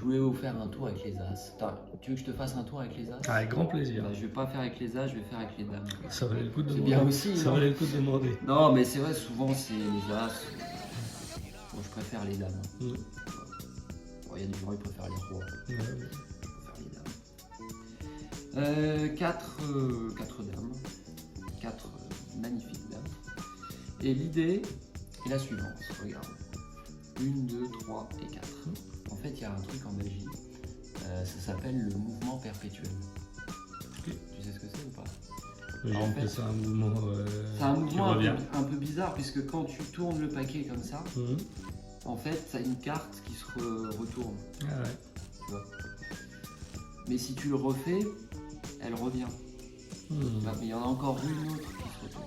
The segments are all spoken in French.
voulais vous faire un tour avec les As. Attends, tu veux que je te fasse un tour avec les As? Avec grand plaisir. Bah, je vais pas faire avec les As, je vais faire avec les dames. Ça valait le coup de C'est demander. bien aussi, Ça non? valait le coup de demander. Non, mais c'est vrai, souvent c'est les As. Moi, je préfère les dames. Mm. Bon, il y a des gens qui préfèrent les rois. Ouais, ouais. Je préfère les dames. 4 dames. 4 magnifiques dames. Et l'idée est la suivante. Regarde. 1, 2, 3 et 4. En fait, il y a un truc en magie. Ça s'appelle le mouvement perpétuel. Ok. Tu sais ce que c'est ou pas? Mais En en fait, fait, c'est un mouvement, c'est un qui mouvement revient. un peu bizarre, puisque quand tu tournes le paquet comme ça, Mhm. en fait, ça a une carte qui se retourne. Ah ouais. Tu vois. Mais si tu le refais, elle revient. Mhm. Mais il y en a encore une autre qui se retourne.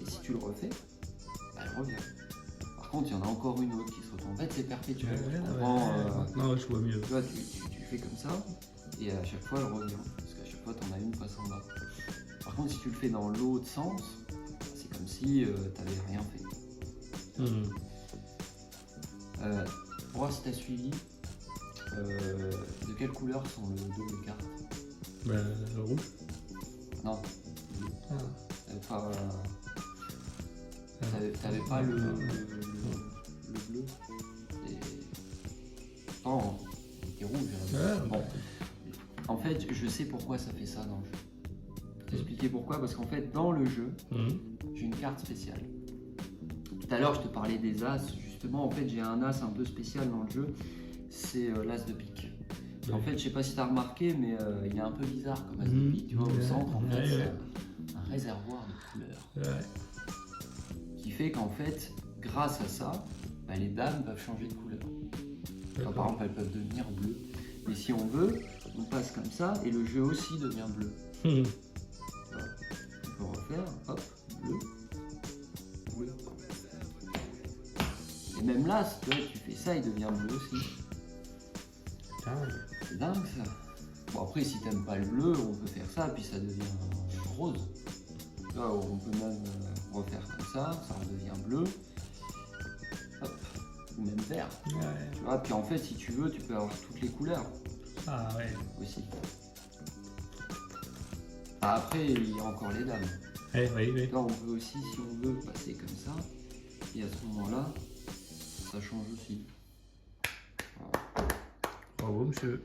Et si tu le refais, elle revient. Par contre, il y en a encore une autre qui se retourne. En fait, c'est perpétuel. Ouais, Tu ouais, comprends, maintenant, je vois mieux. tu vois, tu fais comme ça, et à chaque fois, elle revient. Parce qu'à chaque fois, tu en as une passe en bas. Par contre, si tu le fais dans l'autre sens, c'est comme si tu n'avais rien fait. Mhm. Pour voir si tu as suivi, de quelle couleur sont le dos des cartes? Bah, le rouge. Non, Ah. pas, Ah. t'avais pas le bleu. Et... Non, il était rouge. Ah, Bon. En fait, je sais pourquoi ça fait ça dans le jeu. Je vais t'expliquer pourquoi, parce qu'en fait, dans le jeu, Mhm. j'ai une carte spéciale. Tout à l'heure, je te parlais des As. Justement, en fait, j'ai un As un peu spécial dans le jeu. C'est l'As de pique. Ouais. En fait, je sais pas si tu as remarqué, mais il est un peu bizarre comme As de Mhm. pique. Tu vois, au Ouais. centre, en fait, Ouais, c'est ouais. un réservoir de couleurs. Ouais. Qui fait qu'en fait, grâce à ça, bah, les dames peuvent changer de couleur. Enfin, par exemple, elles peuvent devenir bleues. Mais si on veut, on passe comme ça et le jeu aussi devient bleu. Mhm. Voilà. On peut refaire, hop, bleu, bleu. Et même là, si tu vois, tu fais ça, il devient bleu aussi. Ah, ouais. C'est dingue ça. Bon après, si t'aimes pas le bleu, on peut faire ça, puis ça devient rose. Tu vois, on peut même refaire comme ça redevient bleu. Hop, ou même vert. Ouais. Tu vois, puis en fait, si tu veux, tu peux avoir toutes les couleurs Ah ouais. aussi. Ah, après, il y a encore les dames. Eh, oui, oui. Là, on peut aussi, si on veut, passer comme ça. Et à ce moment-là, ça change aussi. Voilà. Bravo, monsieur.